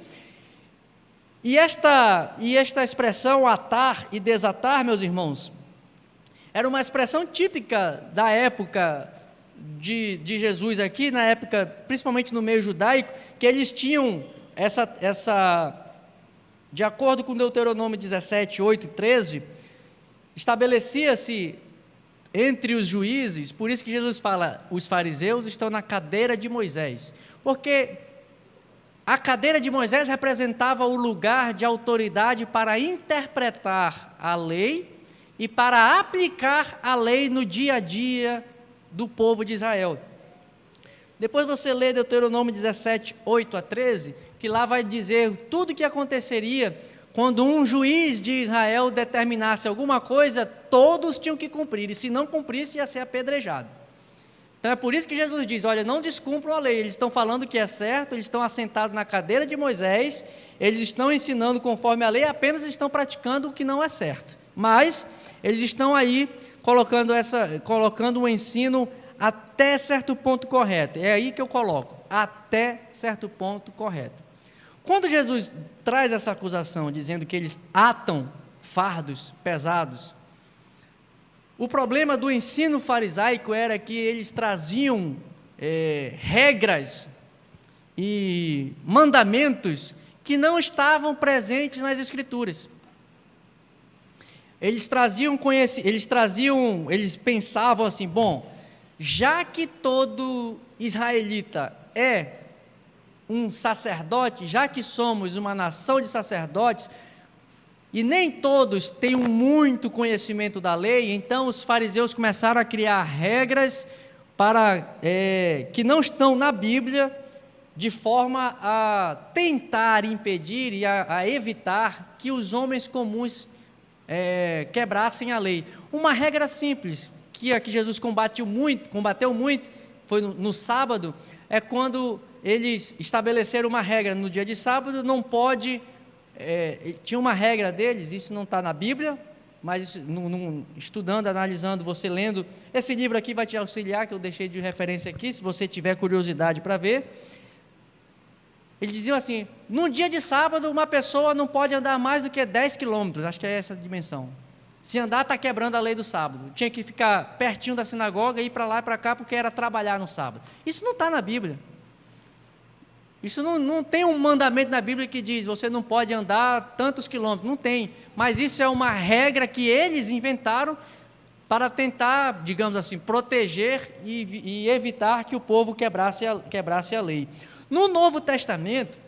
E esta expressão atar e desatar, meus irmãos, era uma expressão típica da época de Jesus aqui, na época, principalmente no meio judaico, que eles tinham De acordo com Deuteronômio 17, 8 e 13, estabelecia-se entre os juízes, por isso que Jesus fala, os fariseus estão na cadeira de Moisés, porque a cadeira de Moisés representava o lugar de autoridade para interpretar a lei e para aplicar a lei no dia a dia do povo de Israel. Depois você lê Deuteronômio 17, 8 a 13, que lá vai dizer tudo o que aconteceria quando um juiz de Israel determinasse alguma coisa, todos tinham que cumprir, e se não cumprisse ia ser apedrejado. Então é por isso que Jesus diz, olha, não descumpram a lei, eles estão falando que é certo, eles estão assentados na cadeira de Moisés, eles estão ensinando conforme a lei, apenas estão praticando o que não é certo, mas eles estão aí colocando o ensino até certo ponto correto, é aí que eu coloco, até certo ponto correto. Quando Jesus traz essa acusação, dizendo que eles atam fardos pesados, o problema do ensino farisaico era que eles traziam regras e mandamentos que não estavam presentes nas Escrituras. Eles pensavam assim, bom, já que todo israelita é um sacerdote, já que somos uma nação de sacerdotes, e nem todos têm muito conhecimento da lei, então os fariseus começaram a criar regras que não estão na Bíblia, de forma a tentar impedir e a evitar que os homens comuns quebrassem a lei. Uma regra simples, que aqui Jesus combateu muito, foi no sábado, é quando eles estabeleceram uma regra, no dia de sábado não pode, tinha uma regra deles, isso não está na Bíblia, mas isso, estudando, analisando, você lendo, esse livro aqui vai te auxiliar, que eu deixei de referência aqui, se você tiver curiosidade para ver. Eles diziam assim, num dia de sábado uma pessoa não pode andar mais do que 10 quilômetros, acho que é essa a dimensão. Se andar, está quebrando a lei do sábado. Tinha que ficar pertinho da sinagoga, ir para lá e para cá, porque era trabalhar no sábado. Isso não está na Bíblia. Isso não tem um mandamento na Bíblia que diz, você não pode andar tantos quilômetros. Não tem. Mas isso é uma regra que eles inventaram para tentar, digamos assim, proteger e evitar que o povo quebrasse a lei. No Novo Testamento,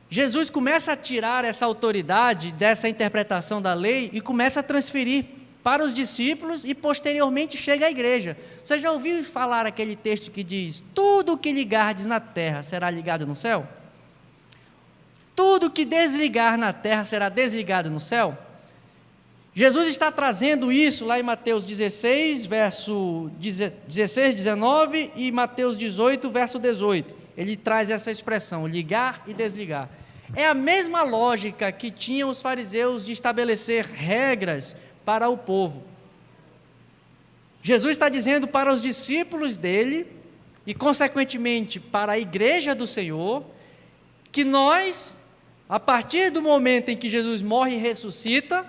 Jesus começa a tirar essa autoridade dessa interpretação da lei e começa a transferir para os discípulos e posteriormente chega à igreja. Você já ouviu falar aquele texto que diz, tudo que ligardes na terra será ligado no céu? Tudo que desligar na terra será desligado no céu? Jesus está trazendo isso lá em Mateus 16, verso 16, 19 e Mateus 18, verso 18. Ele traz essa expressão, ligar e desligar. É a mesma lógica que tinham os fariseus de estabelecer regras para o povo. Jesus está dizendo para os discípulos dele, e consequentemente para a igreja do Senhor, que nós, a partir do momento em que Jesus morre e ressuscita,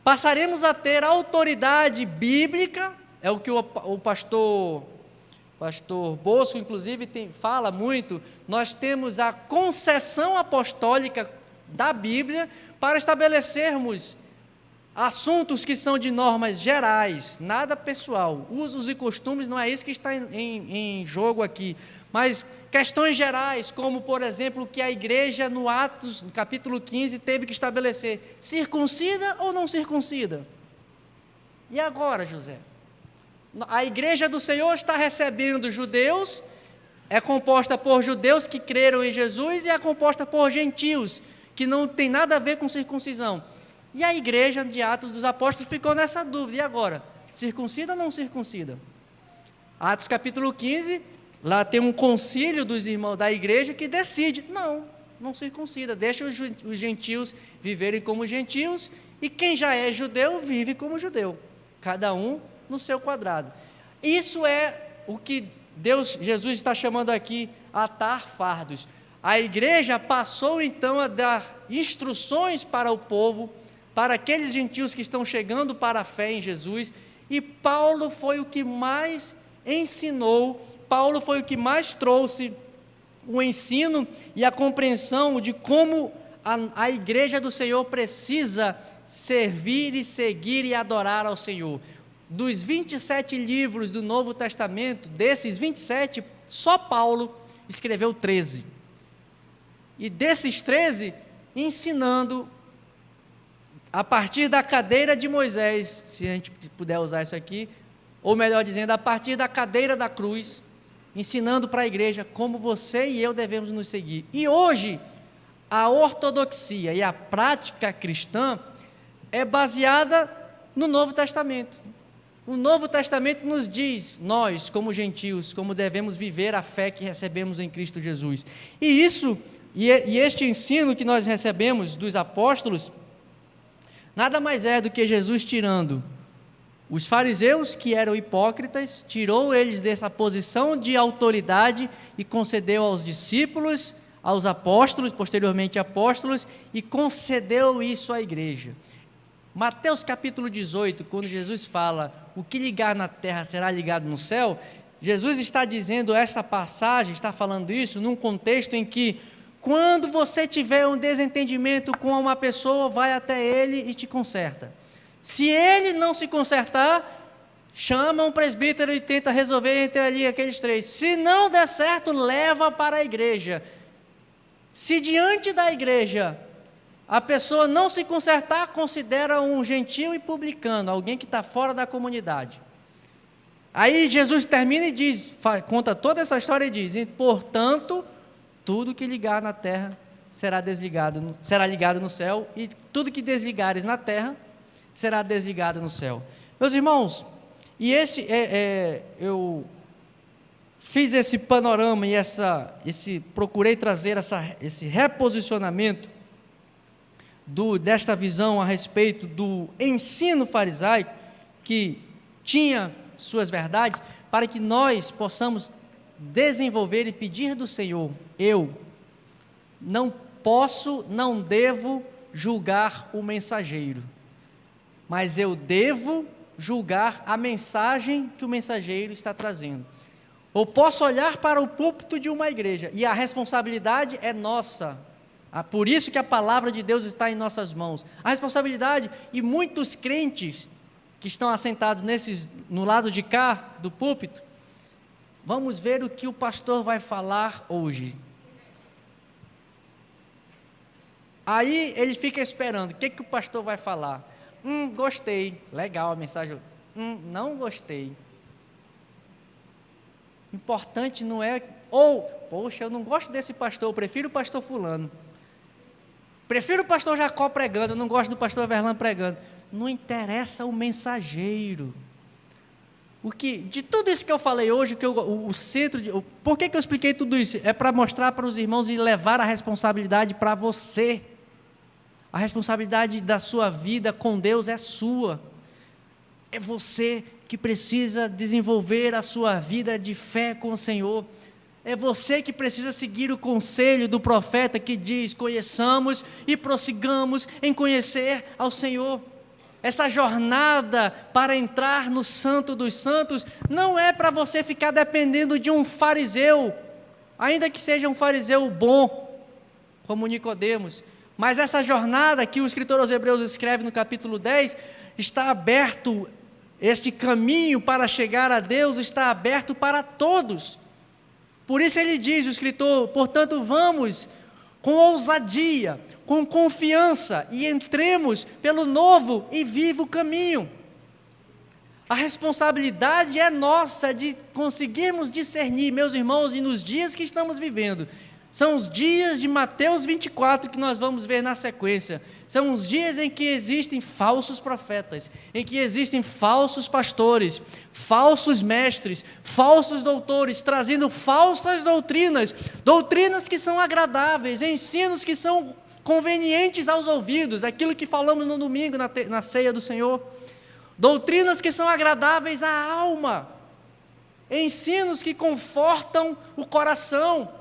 passaremos a ter autoridade bíblica, é o que o pastor Bosco, inclusive, fala muito, nós temos a concessão apostólica da Bíblia para estabelecermos assuntos que são de normas gerais, nada pessoal, usos e costumes, não é isso que está em jogo aqui, mas questões gerais, como, por exemplo, o que a igreja no Atos, no capítulo 15, teve que estabelecer, circuncida ou não circuncida? E agora, José? A igreja do Senhor está recebendo judeus, é composta por judeus que creram em Jesus e é composta por gentios, que não tem nada a ver com circuncisão. E a igreja de Atos dos Apóstolos ficou nessa dúvida, e agora? Circuncida ou não circuncida? Atos capítulo 15, lá tem um concílio dos irmãos da igreja que decide, não circuncida, deixa os gentios viverem como gentios, e quem já é judeu, vive como judeu, cada um no seu quadrado. Isso é o que Jesus está chamando aqui, atar fardos. A igreja passou então a dar instruções para o povo, para aqueles gentios que estão chegando para a fé em Jesus, e Paulo foi o que mais ensinou, Paulo foi o que mais trouxe o ensino e a compreensão de como a igreja do Senhor precisa servir e seguir e adorar ao Senhor. Dos 27 livros do Novo Testamento, desses 27, só Paulo escreveu 13. E desses 13, ensinando a partir da cadeira de Moisés, se a gente puder usar isso aqui, ou melhor dizendo, a partir da cadeira da cruz, ensinando para a igreja como você e eu devemos nos seguir. E hoje, a ortodoxia e a prática cristã é baseada no Novo Testamento. O Novo Testamento nos diz, nós, como gentios, como devemos viver a fé que recebemos em Cristo Jesus. E este ensino que nós recebemos dos apóstolos, nada mais é do que Jesus tirando os fariseus, que eram hipócritas, tirou eles dessa posição de autoridade e concedeu aos discípulos, aos apóstolos, posteriormente apóstolos, e concedeu isso à igreja. Mateus capítulo 18, quando Jesus fala, o que ligar na terra será ligado no céu, Jesus está dizendo esta passagem, está falando isso num contexto em que, quando você tiver um desentendimento com uma pessoa, vai até ele e te conserta. Se ele não se consertar, chama um presbítero e tenta resolver entre ali aqueles três. Se não der certo, leva para a igreja. Se diante da igreja a pessoa não se consertar, considera um gentio e publicano, alguém que está fora da comunidade. Aí Jesus termina e diz, conta toda essa história e diz, portanto, tudo que ligar na terra será ligado no céu, e tudo que desligares na terra será desligado no céu. Meus irmãos, e eu fiz esse panorama e procurei trazer esse reposicionamento desta visão a respeito do ensino farisaico, que tinha suas verdades, para que nós possamos desenvolver e pedir do Senhor. Eu não posso, não devo julgar o mensageiro, mas eu devo julgar a mensagem que o mensageiro está trazendo. Eu posso olhar para o púlpito de uma igreja, e a responsabilidade é nossa. Por isso que a palavra de Deus está em nossas mãos. A responsabilidade, e muitos crentes que estão assentados no lado de cá do púlpito, vamos ver o que o pastor vai falar hoje. Aí ele fica esperando, o que o pastor vai falar? Gostei, legal a mensagem. Não gostei. Importante não é, poxa, eu não gosto desse pastor, eu prefiro o pastor fulano. Prefiro o pastor Jacó pregando, eu não gosto do pastor Verlan pregando. Não interessa o mensageiro. De tudo isso que eu falei hoje, por que eu expliquei tudo isso? É para mostrar para os irmãos e levar a responsabilidade para você. A responsabilidade da sua vida com Deus é sua. É você que precisa desenvolver a sua vida de fé com o Senhor. É você que precisa seguir o conselho do profeta que diz, conheçamos e prossigamos em conhecer ao Senhor. Essa jornada para entrar no Santo dos Santos não é para você ficar dependendo de um fariseu, ainda que seja um fariseu bom, como Nicodemos, mas essa jornada que o escritor aos Hebreus escreve no capítulo 10, está aberto, este caminho para chegar a Deus está aberto para todos. Por isso ele diz, o escritor, portanto vamos com ousadia, com confiança e entremos pelo novo e vivo caminho. A responsabilidade é nossa de conseguirmos discernir, meus irmãos, e nos dias que estamos vivendo, são os dias de Mateus 24 que nós vamos ver na sequência. São os dias em que existem falsos profetas, em que existem falsos pastores, falsos mestres, falsos doutores, trazendo falsas doutrinas, doutrinas que são agradáveis, ensinos que são convenientes aos ouvidos, aquilo que falamos no domingo na ceia do Senhor, doutrinas que são agradáveis à alma, ensinos que confortam o coração.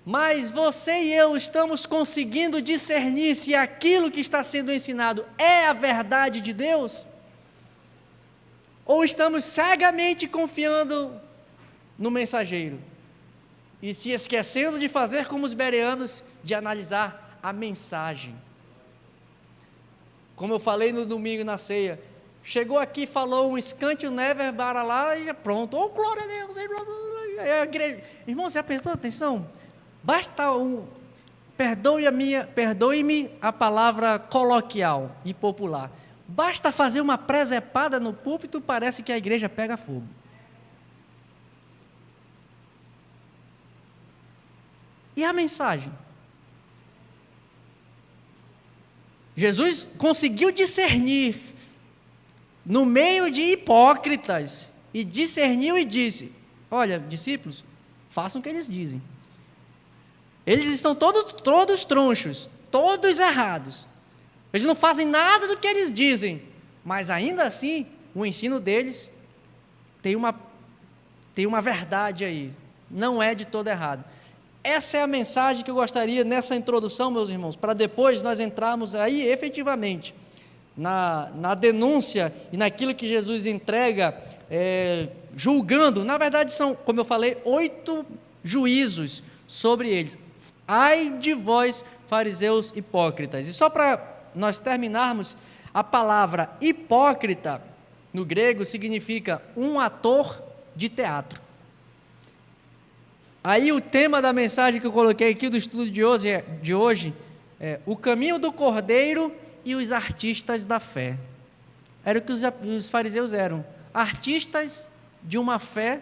Mas você e eu estamos conseguindo discernir se aquilo que está sendo ensinado é a verdade de Deus? Ou estamos cegamente confiando no mensageiro e se esquecendo de fazer como os bereanos, de analisar a mensagem. Como eu falei no domingo na ceia, chegou aqui, falou um escante, o never, baralá, e já pronto. Oh, glória a Deus! Irmão, você já prestou atenção? Basta perdoe-me a palavra coloquial e popular. Basta fazer uma presepada no púlpito, parece que a igreja pega fogo. E a mensagem? Jesus conseguiu discernir no meio de hipócritas, e discerniu e disse: olha, discípulos, façam o que eles dizem. Eles estão todos tronchos, todos errados. Eles não fazem nada do que eles dizem, mas ainda assim, o ensino deles tem uma verdade aí, não é de todo errado. Essa é a mensagem que eu gostaria nessa introdução, meus irmãos, para depois nós entrarmos aí efetivamente na denúncia e naquilo que Jesus entrega, julgando. Na verdade são, como eu falei, 8 juízos sobre eles. Ai de vós, fariseus hipócritas. E só para nós terminarmos, a palavra hipócrita no grego significa um ator de teatro. Aí o tema da mensagem que eu coloquei aqui do estudo de hoje é o caminho do Cordeiro e os artistas da fé. Era o que os fariseus eram, artistas de uma fé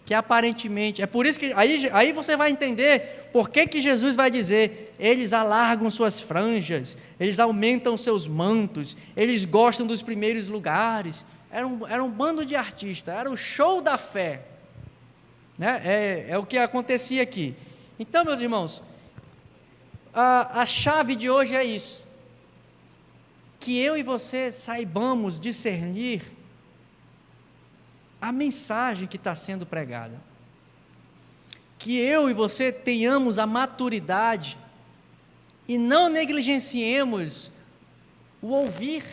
que aparentemente, é por isso que, aí você vai entender por que Jesus vai dizer, eles alargam suas franjas, eles aumentam seus mantos, eles gostam dos primeiros lugares. Era um bando de artistas, era o show da fé. Né? É o que acontecia aqui. Então, meus irmãos, a chave de hoje é isso, que eu e você saibamos discernir a mensagem que está sendo pregada, que eu e você tenhamos a maturidade e não negligenciemos o ouvir,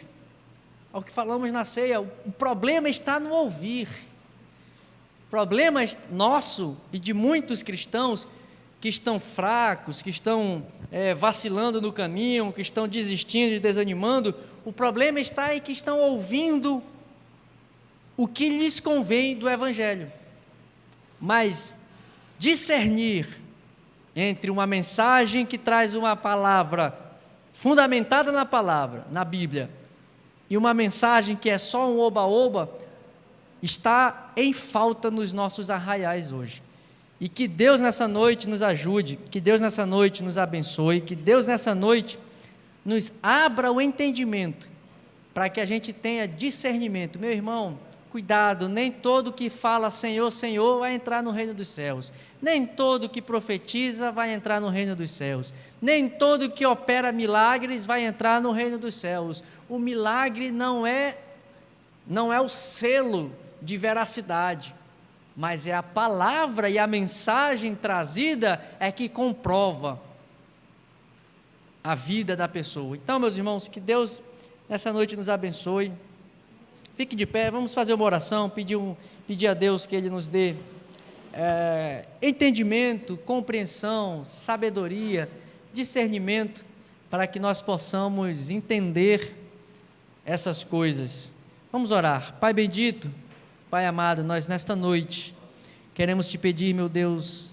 ao que falamos na ceia. O problema está no ouvir. Problema nosso e de muitos cristãos que estão fracos, que estão vacilando no caminho, que estão desistindo e desanimando, o problema está em que estão ouvindo o que lhes convém do Evangelho. Mas discernir entre uma mensagem que traz uma palavra fundamentada na palavra, na Bíblia, e uma mensagem que é só um oba-oba, está em falta nos nossos arraiais hoje. E que Deus nessa noite nos ajude, que Deus nessa noite nos abençoe, que Deus nessa noite nos abra o entendimento, para que a gente tenha discernimento. Meu irmão, cuidado, nem todo que fala Senhor, Senhor vai entrar no reino dos céus, nem todo que profetiza vai entrar no reino dos céus, nem todo que opera milagres vai entrar no reino dos céus. O milagre não é o selo de veracidade, mas é a palavra e a mensagem trazida é que comprova a vida da pessoa. Então, meus irmãos, que Deus nessa noite nos abençoe. Fique de pé, vamos fazer uma oração, pedir a Deus que Ele nos dê entendimento, compreensão, sabedoria, discernimento, para que nós possamos entender essas coisas. Vamos orar. Pai bendito, Pai amado, nós nesta noite queremos Te pedir, meu Deus,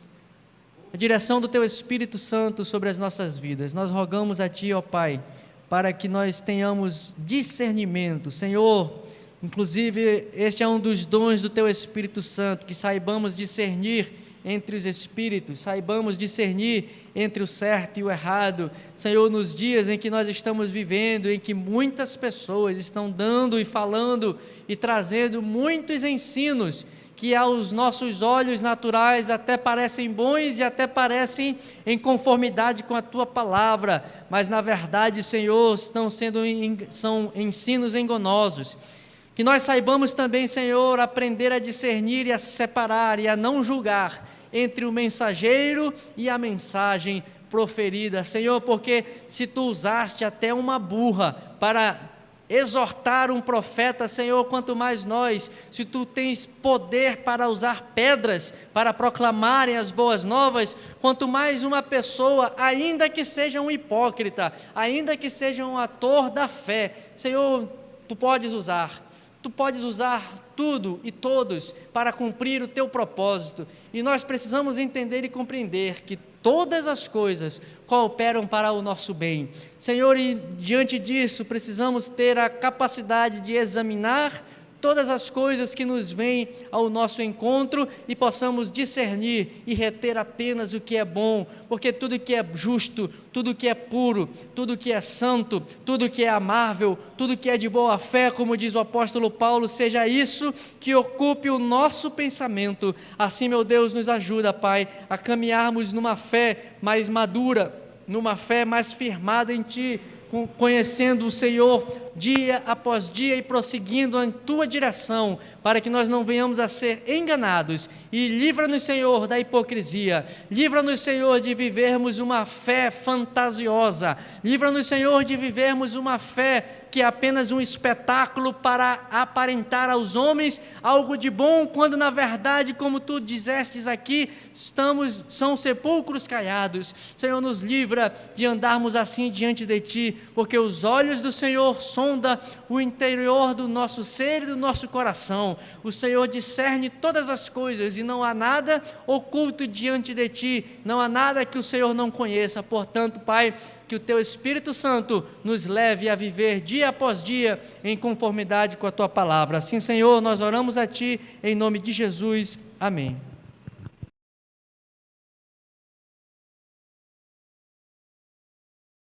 a direção do Teu Espírito Santo sobre as nossas vidas. Nós rogamos a Ti, ó Pai, para que nós tenhamos discernimento. Senhor, inclusive este é um dos dons do Teu Espírito Santo, que saibamos discernir entre os espíritos, saibamos discernir entre o certo e o errado. Senhor, nos dias em que nós estamos vivendo, em que muitas pessoas estão dando e falando e trazendo muitos ensinos que aos nossos olhos naturais até parecem bons e até parecem em conformidade com a Tua palavra, mas na verdade, Senhor, são ensinos enganosos. Que nós saibamos também, Senhor, aprender a discernir e a separar e a não julgar entre o mensageiro e a mensagem proferida, Senhor, porque se Tu usaste até uma burra para exortar um profeta, Senhor, quanto mais nós, se Tu tens poder para usar pedras para proclamarem as boas novas, quanto mais uma pessoa, ainda que seja um hipócrita, ainda que seja um ator da fé, Senhor, Tu podes usar tudo e todos para cumprir o Teu propósito, e nós precisamos entender e compreender que todas as coisas cooperam para o nosso bem, Senhor, e diante disso precisamos ter a capacidade de examinar todas as coisas que nos vêm ao nosso encontro e possamos discernir e reter apenas o que é bom, porque tudo que é justo, tudo que é puro, tudo que é santo, tudo que é amável, tudo que é de boa fé, como diz o apóstolo Paulo, seja isso que ocupe o nosso pensamento. Assim, meu Deus, nos ajuda, Pai, a caminharmos numa fé mais madura, numa fé mais firmada em Ti, conhecendo o Senhor dia após dia e prosseguindo em Tua direção, para que nós não venhamos a ser enganados, e livra-nos, Senhor, da hipocrisia, livra-nos, Senhor, de vivermos uma fé fantasiosa, livra-nos, Senhor, de vivermos uma fé que é apenas um espetáculo para aparentar aos homens algo de bom, quando na verdade, como Tu dizestes aqui, são sepulcros caiados. Senhor, nos livra de andarmos assim diante de Ti, porque os olhos do Senhor sondam o interior do nosso ser e do nosso coração. O Senhor discerne todas as coisas e não há nada oculto diante de Ti, não há nada que o Senhor não conheça. Portanto, Pai, que o Teu Espírito Santo nos leve a viver dia após dia em conformidade com a Tua palavra. Assim, Senhor, nós oramos a Ti em nome de Jesus. Amém.